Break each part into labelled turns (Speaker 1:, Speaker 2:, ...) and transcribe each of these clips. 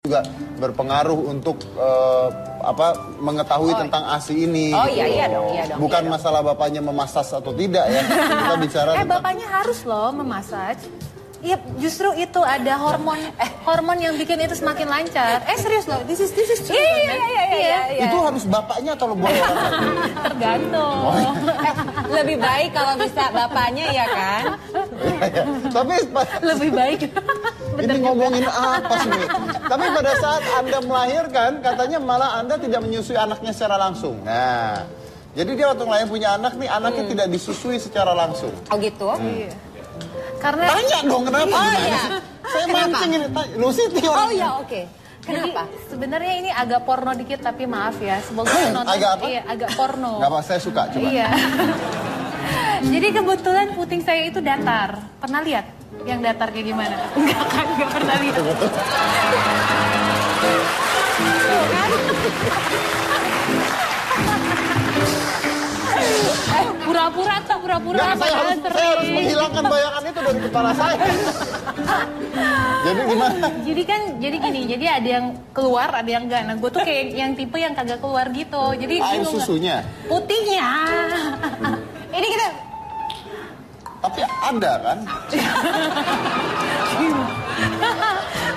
Speaker 1: juga berpengaruh untuk mengetahui tentang ASI ini.
Speaker 2: Oh
Speaker 1: gitu.
Speaker 2: iya dong.
Speaker 1: Bukan masalah bapaknya memasaj atau tidak ya. Kita bicara tentang...
Speaker 3: bapaknya harus loh memasaj. Iya, justru itu ada hormon yang bikin itu semakin lancar. Serius loh, this is true. Iya.
Speaker 1: Itu harus bapaknya atau boleh orang lain?
Speaker 3: Tergantung.
Speaker 2: Lebih baik kalau bisa bapaknya ya kan.
Speaker 1: Tapi
Speaker 3: Lebih baik.
Speaker 1: ini ngomongin apa sih? Tapi pada saat Anda melahirkan, katanya malah Anda tidak menyusui anaknya secara langsung. Nah, jadi dia waktu melahirkan punya anak nih, anaknya tidak disusui secara langsung.
Speaker 2: Oh gitu?
Speaker 3: Iya. Karena
Speaker 1: Tanya dong kenapa?
Speaker 2: iya.
Speaker 1: Saya mancing ini. Lu Siti orang.
Speaker 2: Oh iya oke. Kenapa?
Speaker 3: Jadi, sebenarnya ini agak porno dikit tapi maaf ya. Semoga nonton.
Speaker 1: Agak apa?
Speaker 3: Iya, agak porno.
Speaker 1: Gak apa, saya suka coba.
Speaker 3: Iya. Jadi kebetulan puting saya itu datar. Pernah lihat yang datar kayak gimana? Enggak kan, enggak pernah lihat. Pura-pura.
Speaker 1: Saya harus menghilangkan bayangan itu dari kepala saya. Jadi gimana?
Speaker 3: Jadi gini, jadi ada yang keluar, ada yang enggak. Nah, gue tuh kayak yang tipe yang kagak keluar gitu. Jadi
Speaker 1: Air susunya?
Speaker 3: Putihnya.
Speaker 2: Ini kita...
Speaker 1: Tapi ada kan?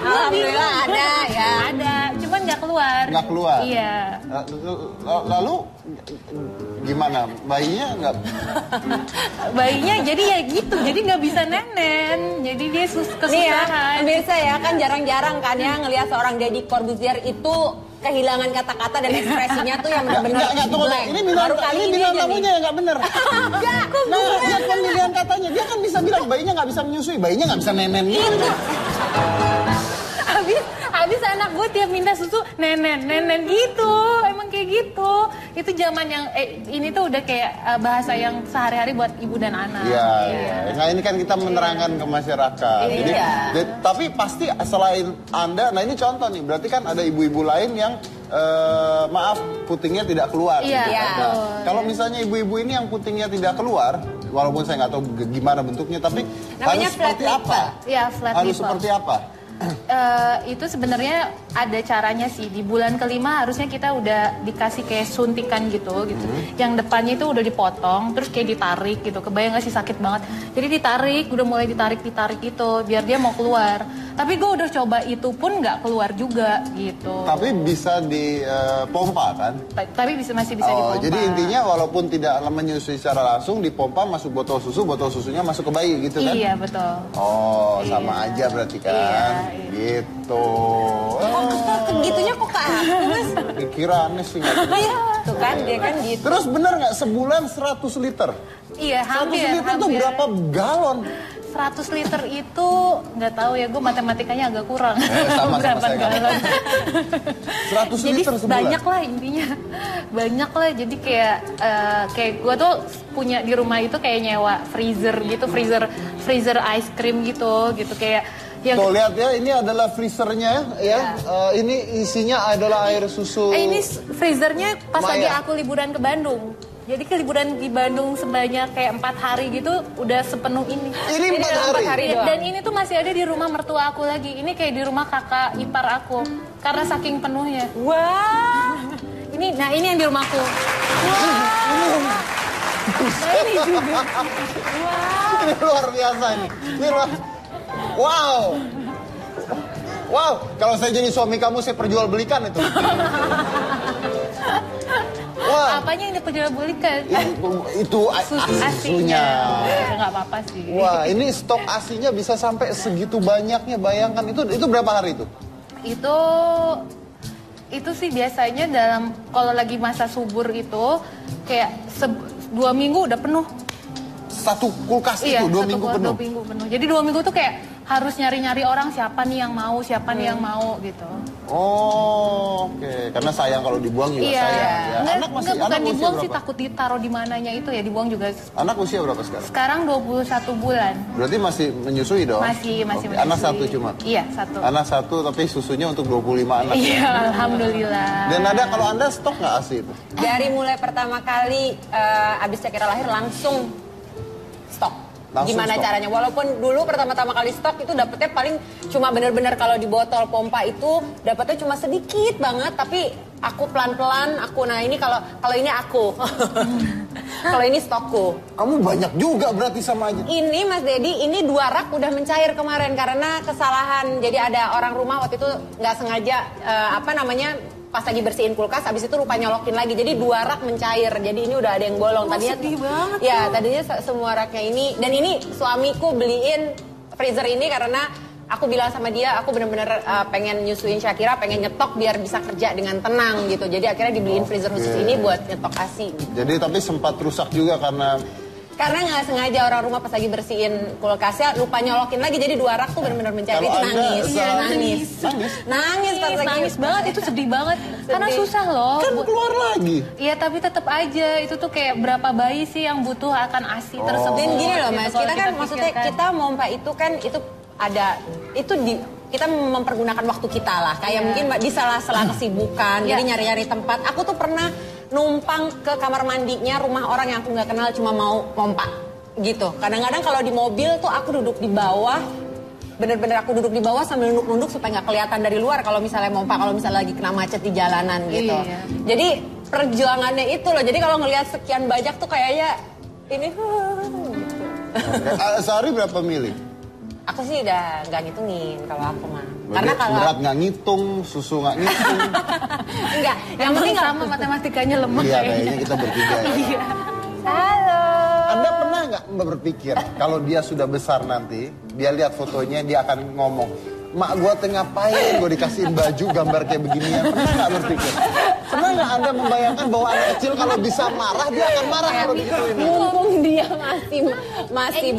Speaker 2: Alhamdulillah ada ya.
Speaker 3: Ada, cuman nggak keluar.
Speaker 1: Nggak keluar?
Speaker 3: Iya.
Speaker 1: Lalu gimana? Bayinya nggak?
Speaker 3: Bayinya jadi ya gitu, jadi nggak bisa nenen. Jadi dia
Speaker 2: Nih ya,
Speaker 3: kesusahan.
Speaker 2: pemirsa ya kan jarang-jarang kan ya ngelihat seorang Deddy Corbuzier itu kehilangan kata-kata dan ekspresinya tuh yang benar-benar
Speaker 1: Tunggu.
Speaker 2: blank.
Speaker 1: Ini bilang tamunya yang nggak bener.
Speaker 2: Enggak,
Speaker 1: Nah, dia pemilihan katanya. Dia kan bisa bilang bayinya nggak bisa menyusui, bayinya nggak bisa nenen. Gitu.
Speaker 3: Habis anak gue tiap minta susu nenen gitu, emang kayak gitu. Itu zaman yang ini tuh udah kayak bahasa yang sehari-hari buat ibu dan anak.
Speaker 1: Iya. Nah ini kan kita menerangkan ke masyarakat. Tapi pasti selain Anda, nah ini contoh nih, berarti kan ada ibu-ibu lain yang maaf putingnya tidak keluar.
Speaker 3: Iya.
Speaker 1: Nah, kalau misalnya ibu-ibu ini yang putingnya tidak keluar, walaupun saya nggak tahu gimana bentuknya, tapi
Speaker 2: namanya
Speaker 1: harus seperti apa?
Speaker 3: Iya, flat
Speaker 1: Harus
Speaker 3: nipple.
Speaker 1: seperti apa?
Speaker 3: Itu sebenarnya ada caranya sih. Di bulan kelima harusnya kita udah dikasih kayak suntikan gitu. Yang depannya itu udah dipotong, terus kayak ditarik gitu. Kebayang gak sih sakit banget? Jadi ditarik, udah mulai ditarik gitu, biar dia mau keluar. Tapi gue udah coba itu pun nggak keluar juga gitu.
Speaker 1: Tapi bisa dipompa kan?
Speaker 3: Tapi masih bisa dipompa.
Speaker 1: Jadi intinya walaupun tidak menyusui secara langsung, dipompa masuk botol susunya masuk ke bayi gitu kan?
Speaker 3: Iya betul.
Speaker 1: Oh, sama aja berarti kan?
Speaker 3: Iya.
Speaker 1: Gitu.
Speaker 2: Gitunya kok Kak? Mas?
Speaker 1: Pikirannya sih nggak bener.
Speaker 2: Iya, tuh kan dia kan gitu.
Speaker 1: Terus bener nggak sebulan 100 liter?
Speaker 3: Iya,
Speaker 1: 100 liter itu berapa galon?
Speaker 3: 100 liter itu nggak taau ya, gue matematikanya agak kurang.
Speaker 1: Sama
Speaker 3: berapa
Speaker 1: saya
Speaker 3: galon?
Speaker 1: 100
Speaker 3: Jadi
Speaker 1: liter sebulan?
Speaker 3: banyak lah intinya, banyak lah. Jadi kayak gue tuh punya di rumah itu kayak nyewa freezer gitu, freezer ice cream gitu kayak. Yang
Speaker 1: Tuh lihat ya, ini adalah freezernya ya. Ini isinya adalah air susu.
Speaker 3: Ini freezernya pas
Speaker 1: Maya.
Speaker 3: lagi aku liburan ke Bandung. Jadi ke liburan di Bandung sebanyak kayak 4 hari gitu, udah sepenuh ini.
Speaker 1: Ini 4 hari?
Speaker 2: doang.
Speaker 3: Dan ini tuh masih ada di rumah mertua aku lagi. Ini kayak di rumah kakak ipar aku. Karena saking penuhnya.
Speaker 2: Wah.
Speaker 3: Ini yang di rumahku. Nah, ini juga.
Speaker 1: Ini luar biasa ini. Ini luar. Wow. Kalau saya jadi suami kamu, saya perjualbelikan itu. Wah.
Speaker 3: Apanya yang diperjualbelikan?
Speaker 1: Itu susunya.
Speaker 3: Ya, nggak apa-apa sih.
Speaker 1: Wah, ini stok asinya bisa sampai segitu banyaknya. Bayangkan itu berapa hari itu?
Speaker 3: Itu sih biasanya kalau lagi masa subur itu kayak 2 minggu udah penuh.
Speaker 1: Satu kulkas itu 2 minggu penuh?
Speaker 3: 2 minggu penuh. Jadi 2 minggu tuh kayak harus nyari-nyari orang siapa nih yang mau gitu.
Speaker 1: Oh, oke. Karena sayang kalau dibuang juga sayang. Ya.
Speaker 3: Enggak, bukan dibuang sih, takut ditaruh di mananya itu ya, dibuang juga.
Speaker 1: Anak usia berapa sekarang?
Speaker 3: Sekarang 21 bulan.
Speaker 1: Berarti masih menyusui dong?
Speaker 3: Masih menyusui.
Speaker 1: Anak 1 cuma?
Speaker 3: Iya, 1.
Speaker 1: Anak 1 tapi susunya untuk 25 anak.
Speaker 3: Iya, alhamdulillah.
Speaker 1: Dan kalau Anda stok nggak ASI itu?
Speaker 2: Dari mulai pertama kali abis Cakira lahir langsung stok.
Speaker 1: Langsung
Speaker 2: gimana
Speaker 1: stok.
Speaker 2: caranya. Walaupun dulu pertama-tama kali stok itu dapetnya paling cuma bener-bener kalau di botol pompa itu dapetnya cuma sedikit banget. Tapi aku pelan-pelan, nah ini kalau ini aku. Kalau ini stokku.
Speaker 1: Kamu banyak juga berarti sama aja.
Speaker 2: Ini Mas Dedi, ini 2 rak udah mencair kemarin karena kesalahan. Jadi ada orang rumah waktu itu nggak sengaja pas lagi bersihin kulkas, habis itu lupa nyolokin lagi. Jadi 2 rak mencair. Jadi ini udah ada yang bolong. Tadinya
Speaker 3: sedih banget.
Speaker 2: Ya, tadinya semua raknya ini. Dan ini suamiku beliin freezer ini karena aku bilang sama dia, aku bener-bener pengen nyusuin Shakira, pengen nyetok biar bisa kerja dengan tenang gitu. Jadi akhirnya dibeliin freezer khusus ini buat nyetok ASI.
Speaker 1: Jadi tapi sempat rusak juga karena
Speaker 2: nggak sengaja orang rumah pas lagi bersihin kulkasnya lupa nyolokin lagi, jadi 2 rak tuh benar-benar mencair.
Speaker 1: Kalau
Speaker 2: Itu
Speaker 1: Anda
Speaker 2: nangis.
Speaker 1: salah-
Speaker 2: Iya, nangis pas lagi
Speaker 3: Nangis banget, itu sedih banget. Karena
Speaker 2: Sedih.
Speaker 3: susah loh.
Speaker 1: kan keluar lagi.
Speaker 3: Iya, tapi tetap aja itu tuh kayak berapa bayi sih yang butuh akan ASI tersebut.
Speaker 2: Dan gini loh
Speaker 3: gitu,
Speaker 2: Mas,
Speaker 3: kalau
Speaker 2: kita kan maksudnya
Speaker 3: pikirkan.
Speaker 2: kita mompa itu kan itu ada kita mempergunakan waktu kita lah. Kayak mungkin di sela-sela kesibukan, jadi nyari-nyari tempat. Aku tuh pernah numpang ke kamar mandinya rumah orang yang aku nggak kenal cuma mau mompa gitu. Kadang-kadang kalau di mobil tuh aku duduk di bawah, bener-bener aku duduk di bawah sambil nunduk-nunduk supaya nggak kelihatan dari luar kalau misalnya mompa, kalau misalnya lagi kena macet di jalanan gitu.
Speaker 3: Iya.
Speaker 2: Jadi perjuangannya itu loh. Jadi kalau ngelihat sekian banyak tuh kayaknya ini
Speaker 1: Sehari berapa mili?
Speaker 2: aku sih udah nggak ngitungin kalau aku mah.
Speaker 1: Berarti
Speaker 2: Karena kalau
Speaker 1: berat nggak ngitung, susu nggak ngitung.
Speaker 2: enggak, yang
Speaker 3: Emang
Speaker 2: penting
Speaker 3: sama matematikanya lemah
Speaker 1: Iya
Speaker 3: kayaknya.
Speaker 1: kayaknya kita bertiga ya.
Speaker 3: Iya.
Speaker 2: Halo.
Speaker 1: Anda pernah nggak berpikir kalau dia sudah besar nanti, dia lihat fotonya dia akan ngomong, mak gua teh ngapain, gua dikasihin baju gambar kayak beginian. Pernah nggak berpikir? Pernah nggak Anda membayangkan bahwa anak kecil kalau bisa marah dia akan marah kalau digituin?
Speaker 2: Mumpung dia masih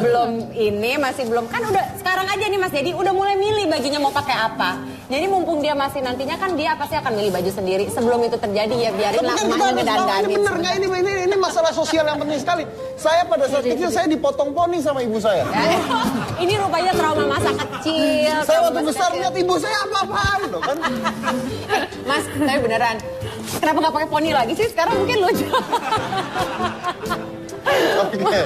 Speaker 2: belum kan udah sekarang aja nih Mas Dedi udah mulai milih bajunya mau pakai apa. Jadi mumpung dia masih nantinya kan dia pasti akan milih baju sendiri. Sebelum itu terjadi ya biarin
Speaker 1: Tapi
Speaker 2: lah
Speaker 1: kan kita
Speaker 2: emaknya
Speaker 1: harus tahu ini
Speaker 2: ngedandanin.
Speaker 1: bener nggak ini masalah sosial yang penting sekali. Saya pada saat kecil saya dipotong poni sama ibu saya.
Speaker 2: Ini rupanya trauma masa kecil.
Speaker 1: Saya
Speaker 2: trauma
Speaker 1: waktu
Speaker 2: masa
Speaker 1: besar
Speaker 2: kecil.
Speaker 1: lihat ibu saya apa-apaan loh kan.
Speaker 2: Mas, tapi beneran. Kenapa nggak pakai poni lagi sih? Sekarang mungkin lucu.
Speaker 1: Oke.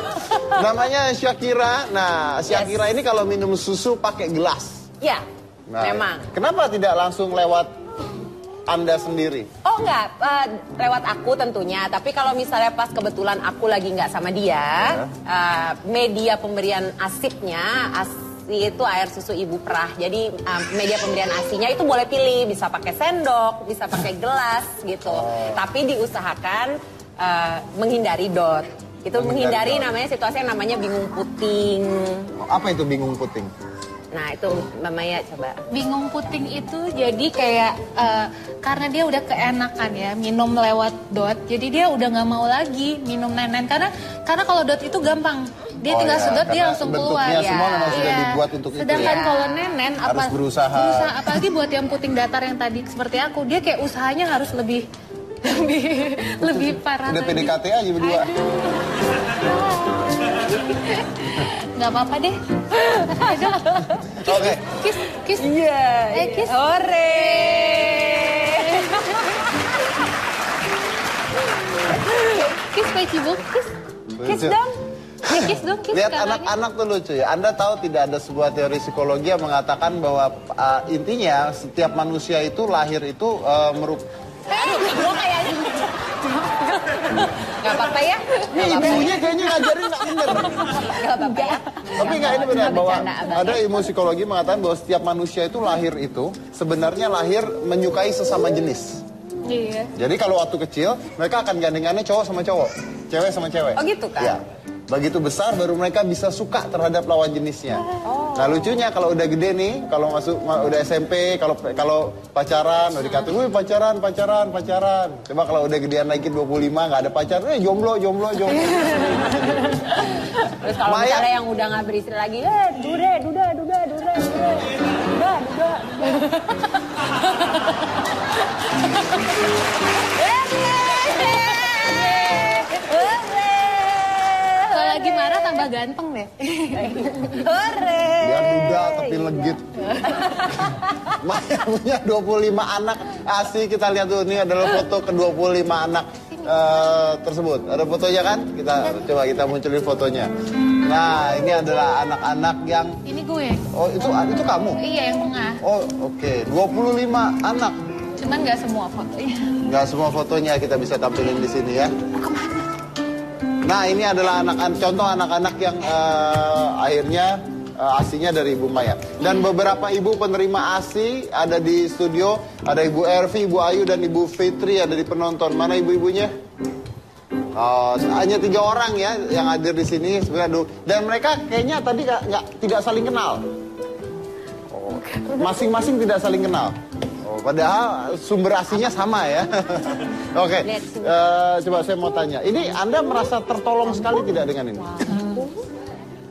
Speaker 1: Namanya Shakira. Nah, Shakira ini kalau minum susu pakai gelas.
Speaker 2: Ya,
Speaker 1: Nah,
Speaker 2: memang.
Speaker 1: Kenapa tidak langsung lewat Anda sendiri?
Speaker 2: Oh enggak, lewat aku tentunya. Tapi kalau misalnya pas kebetulan aku lagi nggak sama dia, media pemberian ASI-nya, ASI itu air susu ibu perah. Jadi media pemberian ASI-nya itu boleh pilih, bisa pakai sendok, bisa pakai gelas gitu. Tapi diusahakan menghindari dot. Itu menghindari
Speaker 1: dot.
Speaker 2: namanya situasi yang namanya bingung puting.
Speaker 1: Apa itu bingung puting?
Speaker 2: Nah itu namanya coba.
Speaker 3: Bingung puting itu jadi kayak karena dia udah keenakan ya minum lewat dot, jadi dia udah nggak mau lagi minum nenen karena kalau dot itu gampang, dia
Speaker 1: Oh
Speaker 3: tinggal
Speaker 1: ya,
Speaker 3: sedot dia
Speaker 1: karena
Speaker 3: langsung
Speaker 1: bentuknya
Speaker 3: keluar.
Speaker 1: semua memang sudah
Speaker 3: Iya.
Speaker 1: dibuat untuk itu
Speaker 3: Sedangkan
Speaker 1: ya.
Speaker 3: kalau nenen
Speaker 1: Harus berusaha.
Speaker 3: apalagi buat yang puting datar yang tadi seperti aku, dia kayak usahanya harus lebih parah.
Speaker 1: Udah
Speaker 3: lagi.
Speaker 1: PDKT aja berdua.
Speaker 3: Nggak apa-apa deh.
Speaker 1: Oke.
Speaker 3: Kiss.
Speaker 2: Iya.
Speaker 3: Kiss.
Speaker 2: Hore.
Speaker 3: Kiss Facebook, kiss.
Speaker 2: Kiss dong.
Speaker 3: Kiss dong, kiss
Speaker 1: Lihat
Speaker 3: sekarang.
Speaker 1: anak-anak tuh lucu ya. Anda tahu tidak ada sebuah teori psikologi yang mengatakan bahwa intinya setiap manusia itu lahir itu
Speaker 2: Gua kayaknya. Gak apa-apa ya.
Speaker 1: Ini ibunya kayaknya ngajarin nggak bener.
Speaker 2: Gak apa-apa ya.
Speaker 1: Tapi nggak ini benar bahwa
Speaker 2: Bercanda, Abang.
Speaker 1: ada ilmu psikologi mengatakan bahwa setiap manusia itu lahir itu sebenarnya lahir menyukai sesama jenis.
Speaker 3: Iya.
Speaker 1: Jadi kalau waktu kecil mereka akan gandengannya cowok sama cowok, cewek sama cewek.
Speaker 2: Oh gitu kan?
Speaker 1: Ya. Begitu besar baru mereka bisa suka terhadap lawan jenisnya. Nah lucunya kalau udah gede nih, kalau udah SMP, kalau pacaran, udah dikatain, wih pacaran. Coba kalau udah gedean lagi 25 nggak ada pacar, jomblo.
Speaker 2: Terus kalau
Speaker 1: Maya.
Speaker 2: misalnya yang udah gak beristri lagi, duda.
Speaker 3: Kalau lagi marah tambah ganteng deh.
Speaker 2: Hore.
Speaker 1: Biar duda tapi legit. Maya punya 25 anak. Asik, kita lihat dulu, ini adalah foto ke-25 anak tersebut. Ada fotonya kan? Kita munculin fotonya. Nah, ini adalah anak-anak yang...
Speaker 3: Ini gue.
Speaker 1: Oh, itu kamu?
Speaker 3: Iya, yang tengah.
Speaker 1: Oh, oke. 25 anak.
Speaker 3: Cuman nggak semua fotonya.
Speaker 1: Nggak semua fotonya kita bisa tampilin di sini ya. Nah, ini adalah contoh anak-anak yang akhirnya ASI-nya dari Ibu Maya. Dan beberapa ibu penerima ASI ada di studio. Ada Ibu Ervi, Ibu Ayu, dan Ibu Fitri ada di penonton. Mana ibu-ibunya? Hanya 3 orang ya yang hadir di sini sebenarnya. Dan mereka kayaknya tadi tidak saling kenal. Masing-masing tidak saling kenal. Padahal sumber ASINya sama ya. Oke, coba saya mau tanya. Ini Anda merasa tertolong sekali tidak dengan ini?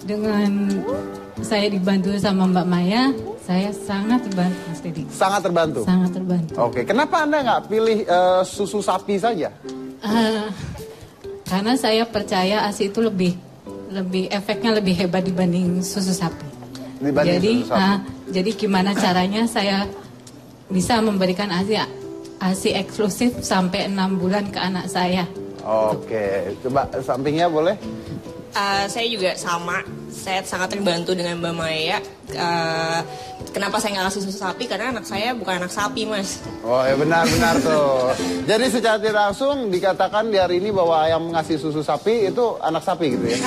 Speaker 4: Dengan saya dibantu sama Mbak Maya, saya sangat terbantu, Mas Dedi.
Speaker 1: Sangat terbantu?
Speaker 4: Sangat terbantu.
Speaker 1: Oke, kenapa Anda nggak pilih susu sapi saja?
Speaker 4: Karena saya percaya ASI itu lebih efeknya lebih hebat dibanding susu sapi. Jadi gimana caranya saya bisa memberikan ASI eksklusif sampai 6 bulan ke anak saya.
Speaker 1: Oke, coba sampingnya boleh?
Speaker 5: Saya juga sama, saya sangat terbantu dengan Mbak Maya. Kenapa saya nggak ngasih susu sapi? Karena anak saya bukan anak sapi, Mas.
Speaker 1: Oh ya, benar tuh. Jadi secara tidak langsung dikatakan di hari ini bahwa yang ngasih susu sapi itu anak sapi gitu ya.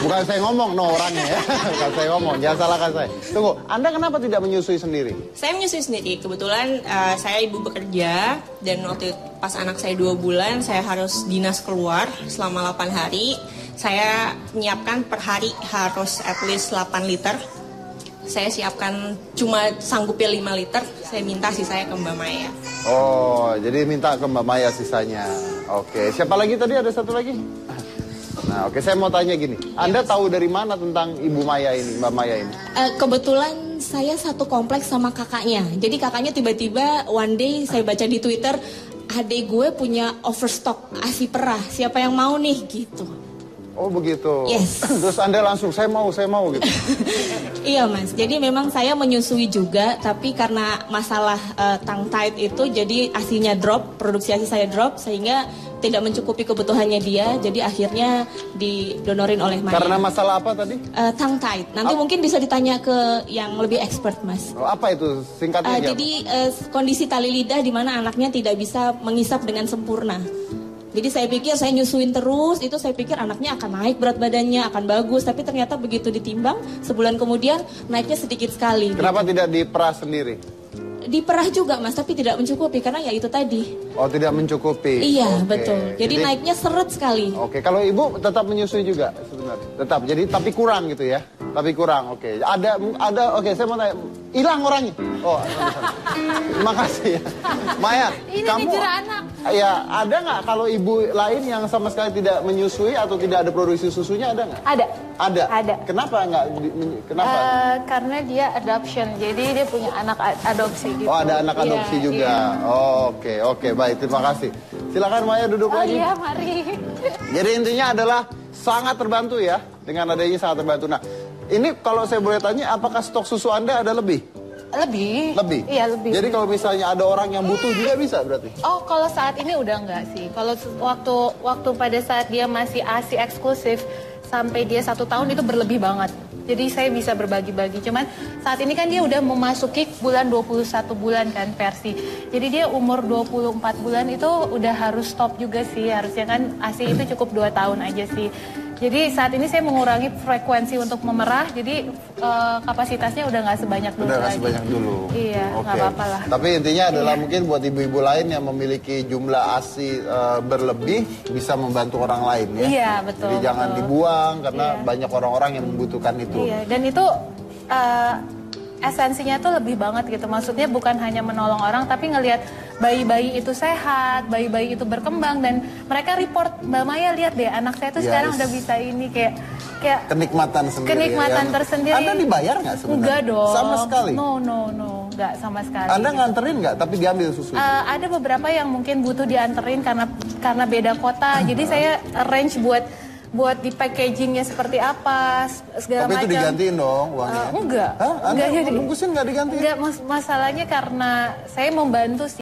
Speaker 1: Bukan saya ngomong, orangnya ya. Bukan saya ngomong, jangan salahkan saya. Tunggu, Anda kenapa tidak menyusui sendiri?
Speaker 5: Saya menyusui sendiri. Kebetulan saya ibu bekerja dan waktu pas anak saya 2 bulan saya harus dinas keluar selama 8 hari. Saya menyiapkan per hari harus at least 8 liter. Saya siapkan cuma sanggupnya 5 liter. Saya minta sisanya ke Mbak Maya.
Speaker 1: Oh, jadi minta ke Mbak Maya sisanya. Oke, siapa lagi tadi? Ada satu lagi? Nah, oke, saya mau tanya gini. Anda tahu dari mana tentang Ibu Maya ini, Mbak Maya ini?
Speaker 5: Kebetulan saya satu kompleks sama kakaknya. Jadi kakaknya tiba-tiba one day saya baca di Twitter, adik gue punya overstock ASI perah. Siapa yang mau nih gitu.
Speaker 1: Oh begitu.
Speaker 5: Yes.
Speaker 1: Terus Anda langsung saya mau gitu.
Speaker 5: Iya Mas, jadi memang saya menyusui juga, tapi karena masalah tongue tied itu, jadi ASINya drop, produksi ASI saya drop, sehingga tidak mencukupi kebutuhannya dia, jadi akhirnya didonorin oleh Maya.
Speaker 1: Karena masalah apa tadi?
Speaker 5: Tongue tied. Nanti mungkin bisa ditanya ke yang lebih expert Mas.
Speaker 1: Oh, apa itu singkatnya?
Speaker 5: Jadi kondisi tali lidah di mana anaknya tidak bisa mengisap dengan sempurna. Jadi saya pikir saya nyusuin terus, itu saya pikir anaknya akan naik berat badannya, akan bagus. Tapi ternyata begitu ditimbang, sebulan kemudian naiknya sedikit sekali.
Speaker 1: Kenapa tidak diperah sendiri?
Speaker 5: Diperah juga Mas, tapi tidak mencukupi karena ya itu tadi.
Speaker 1: Oh tidak mencukupi.
Speaker 5: Iya betul, jadi naiknya seret sekali.
Speaker 1: Oke, kalau ibu tetap menyusui juga sebenarnya? Tetap, jadi tapi kurang gitu ya? Tapi kurang, oke. Ada, oke saya mau tanya, hilang orangnya? Oh, terima kasih ya. Maya,
Speaker 3: Ini
Speaker 1: kamu...
Speaker 3: anak.
Speaker 1: Ya, ada nggak kalau ibu lain yang sama sekali tidak menyusui atau tidak ada produksi susunya, ada nggak?
Speaker 3: Ada.
Speaker 1: Ada. Kenapa nggak? Kenapa?
Speaker 3: Karena dia adoption, jadi dia punya anak adopsi gitu.
Speaker 1: Oh, ada anak adopsi juga.
Speaker 3: Iya.
Speaker 1: Oh, oke, baik, terima kasih. Silakan Maya duduk lagi.
Speaker 3: Iya, mari.
Speaker 1: Jadi intinya adalah sangat terbantu ya, dengan adanya sangat terbantu. Nah, ini kalau saya boleh tanya, apakah stok susu Anda ada lebih?
Speaker 3: Lebih. Iya, lebih.
Speaker 1: Jadi kalau misalnya ada orang yang butuh juga bisa berarti?
Speaker 3: Oh, kalau saat ini udah enggak sih. Kalau waktu pada saat dia masih ASI eksklusif sampai dia 1 tahun itu berlebih banget. Jadi saya bisa berbagi-bagi. Cuman saat ini kan dia udah memasuki bulan 21 bulan kan versi. Jadi dia umur 24 bulan itu udah harus stop juga sih. Harusnya kan ASI itu cukup 2 tahun aja sih. Jadi saat ini saya mengurangi frekuensi untuk memerah, jadi kapasitasnya udah nggak sebanyak dulu lagi.
Speaker 1: Udah nggak sebanyak dulu.
Speaker 3: Iya, nggak apa-apa lah.
Speaker 1: Tapi intinya adalah mungkin buat ibu-ibu lain yang memiliki jumlah ASI berlebih bisa membantu orang lain ya.
Speaker 3: Iya, betul.
Speaker 1: Jadi jangan dibuang karena banyak orang-orang yang membutuhkan itu.
Speaker 3: Iya, dan itu esensinya tuh lebih banget gitu. Maksudnya bukan hanya menolong orang, tapi ngelihat bayi-bayi itu sehat, bayi-bayi itu berkembang, dan mereka report, Mbak Maya lihat deh anak saya tuh sekarang udah bisa ini kayak
Speaker 1: kenikmatan sendiri.
Speaker 3: Kenikmatan tersendiri.
Speaker 1: Anda dibayar nggak sebenarnya?
Speaker 3: Enggak dong.
Speaker 1: Sama sekali?
Speaker 3: No, nggak sama sekali.
Speaker 1: Anda nganterin nggak tapi diambil susu?
Speaker 3: Ada beberapa yang mungkin butuh dianterin karena beda kota. Jadi saya arrange buat di packagingnya seperti apa segala macam.
Speaker 1: Tapi itu digantiin dong uangnya?
Speaker 3: Enggak.
Speaker 1: Hah? Anda
Speaker 3: enggak,
Speaker 1: bungkusin nggak digantiin?
Speaker 3: Enggak, masalahnya karena saya membantu sih.